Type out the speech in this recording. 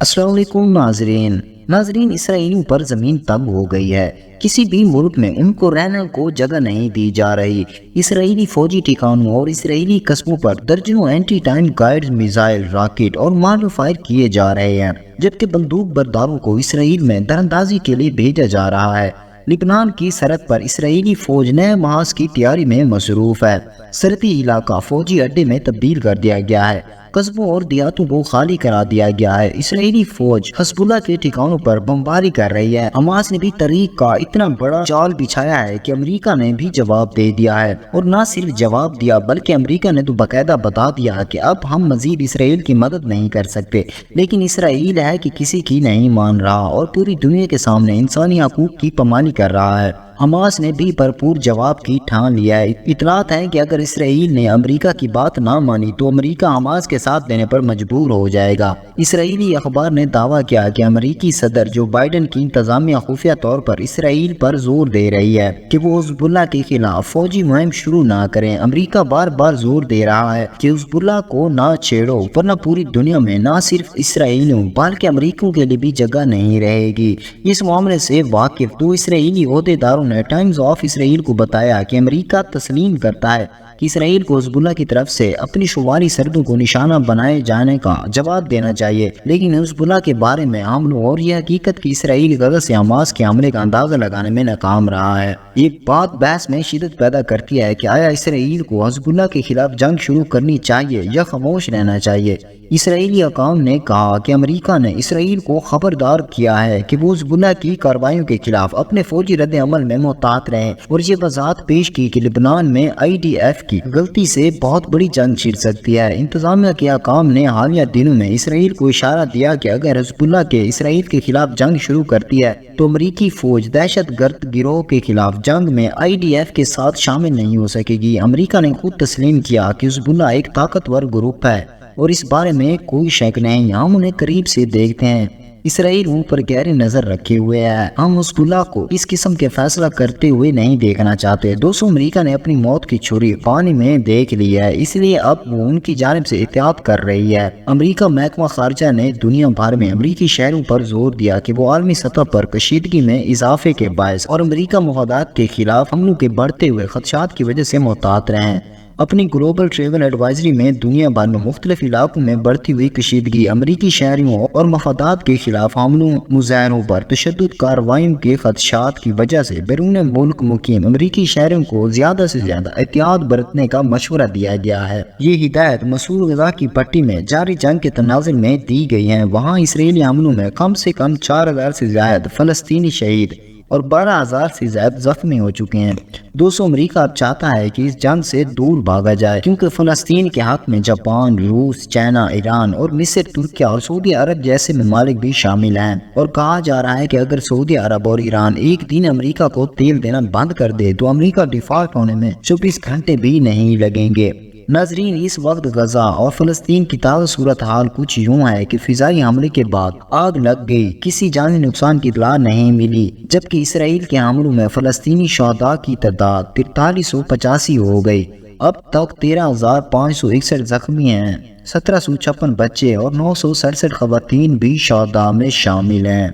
السلام علیکم ناظرین اسرائیلیوں پر زمین تنگ ہو گئی ہے۔ کسی بھی ملک میں ان کو رہنے کو جگہ نہیں دی جا رہی۔ اسرائیلی فوجی ٹھکانوں اور اسرائیلی قصبوں پر درجنوں anti tank guided missile, rocket اور مارٹر فائر کیے جا رہے ہیں، جبکہ بندوق برداروں کو اسرائیل میں دراندازی کے لیے بھیجا جا رہا ہے۔ لبنان کی سرحد پر اسرائیلی فوج نئے محاذ کی تیاری میں مصروف ہے۔ سرحدی علاقہ فوجی اڈے میں تبدیل کر دیا گیا ہے، قصبوں اور دیہاتوں کو خالی کرا دیا گیا ہے۔ اسرائیلی فوج حزب اللہ کے ٹھکانوں پر بمباری کر رہی ہے۔ حماس نے بھی تحریک کا اتنا بڑا جال بچھایا ہے کہ امریکہ نے بھی جواب دے دیا ہے، اور نہ صرف جواب دیا بلکہ امریکہ نے تو باقاعدہ بتا دیا کہ اب ہم مزید اسرائیل کی مدد نہیں کر سکتے۔ لیکن اسرائیل ہے کہ کسی کی نہیں مان رہا اور پوری دنیا کے سامنے انسانی حقوق کی پامالی کر رہا ہے۔ حماس نے بھی بھرپور جواب کی ٹھان لیا ہے۔ اطلاعات ہیں کہ اگر اسرائیل نے امریکہ کی بات نہ مانی تو امریکہ حماس کے ساتھ دینے پر مجبور ہو جائے گا۔ اسرائیلی اخبار نے دعویٰ کیا کہ امریکی صدر جو بائیڈن کی انتظامیہ خفیہ طور پر اسرائیل پر زور دے رہی ہے کہ وہ حزب اللہ کے خلاف فوجی مہم شروع نہ کریں۔ امریکہ بار بار زور دے رہا ہے کہ حزب اللہ کو نہ چھیڑو، ورنہ پوری دنیا میں نہ صرف اسرائیلیوں بلکہ امریکیوں کے لیے بھی جگہ نہیں رہے گی۔ اس معاملے سے واقف دو اسرائیلی عہدیداروں نے ٹائمز آف اسرائیل کو بتایا کہ امریکہ تسلیم کرتا ہے کہ اسرائیل کو حزب اللہ کی طرف سے اپنی شمالی سرحدوں کو نشانہ بنائے جانے کا جواب دینا چاہیے، لیکن حزب اللہ کے بارے میں حملوں اور یہ حقیقت کہ اسرائیل غزہ سے حماس کے حملے کا اندازہ لگانے میں ناکام رہا ہے۔ یہ بات بحث میں شدت پیدا کرتی ہے کہ آیا اسرائیل کو حزب اللہ کے خلاف جنگ شروع کرنی چاہیے یا خاموش رہنا چاہیے۔ اسرائیلی حکام نے کہا کہ امریکہ نے اسرائیل کو خبردار کیا ہے کہ وہ حزب اللہ کی کارروائیوں کے خلاف اپنے فوجی رد عمل میں محتاط رہیں، اور یہ وضاحت پیش کی کہ لبنان میں IDF کی غلطی سے بہت بڑی جنگ چھڑ سکتی ہے۔ انتظامیہ کے حکام نے حالیہ دنوں میں اسرائیل کو اشارہ دیا کہ اگر حزب اللہ کے اسرائیل کے خلاف جنگ شروع کرتی ہے تو امریکی فوج دہشت گرد گروہ کے خلاف جنگ میں IDF کے ساتھ شامل نہیں ہو سکے گی۔ امریکہ نے خود تسلیم کیا کہ حزب اللہ ایک طاقتور گروپ ہے اور اس بارے میں کوئی شک نہیں، ہم انہیں قریب سے دیکھتے ہیں۔ اسرائیل ان پر گہری نظر رکھے ہوئے ہے، ہم حزب اللہ کو اس قسم کے فیصلہ کرتے ہوئے نہیں دیکھنا چاہتے۔ دوستوں، امریکہ نے اپنی موت کی چھری پانی میں دیکھ لی ہے، اس لیے اب وہ ان کی جانب سے احتیاط کر رہی ہے۔ امریکہ محکمہ خارجہ نے دنیا بھر میں امریکی شہریوں پر زور دیا کہ وہ عالمی سطح پر کشیدگی میں اضافے کے باعث اور امریکہ مفادات کے خلاف حملوں کے بڑھتے ہوئے خدشات کی وجہ سے محتاط رہیں۔ اپنی گلوبل ٹریول ایڈوائزری میں دنیا بھر میں مختلف علاقوں میں بڑھتی ہوئی کشیدگی، امریکی شہریوں اور مفادات کے خلاف حملوں، مظاہروں پر تشدد کارروائیوں کے خدشات کی وجہ سے بیرون ملک مقیم امریکی شہریوں کو زیادہ سے زیادہ احتیاط برتنے کا مشورہ دیا گیا ہے۔ یہ ہدایت مسول غزہ کی پٹی میں جاری جنگ کے تناظر میں دی گئی ہیں۔ وہاں اسرائیلی حملوں میں کم سے کم 4000 سے زائد فلسطینی شہید اور 12000 سے زائد زخمی ہو چکے ہیں۔ دوستوں، امریکہ اب چاہتا ہے کہ اس جنگ سے دور بھاگا جائے، کیونکہ فلسطین کے حق میں جاپان، روس، چائنا، ایران اور مصر، ترکیہ اور سعودی عرب جیسے ممالک بھی شامل ہیں، اور کہا جا رہا ہے کہ اگر سعودی عرب اور ایران ایک دن امریکہ کو تیل دینا بند کر دے تو امریکہ ڈیفالٹ ہونے میں 24 گھنٹے بھی نہیں لگیں گے۔ ناظرین، اس وقت غزہ اور فلسطین کی تازہ صورتحال کچھ یوں ہے کہ فضائی حملے کے بعد آگ لگ گئی، کسی جانی نقصان کی اطلاع نہیں ملی، جبکہ اسرائیل کے حملوں میں فلسطینی شہداء کی تعداد 4385 ہو گئی۔ اب تک 13561 زخمی ہیں، 1756 بچے اور 967 خواتین بھی شہداء میں شامل ہیں۔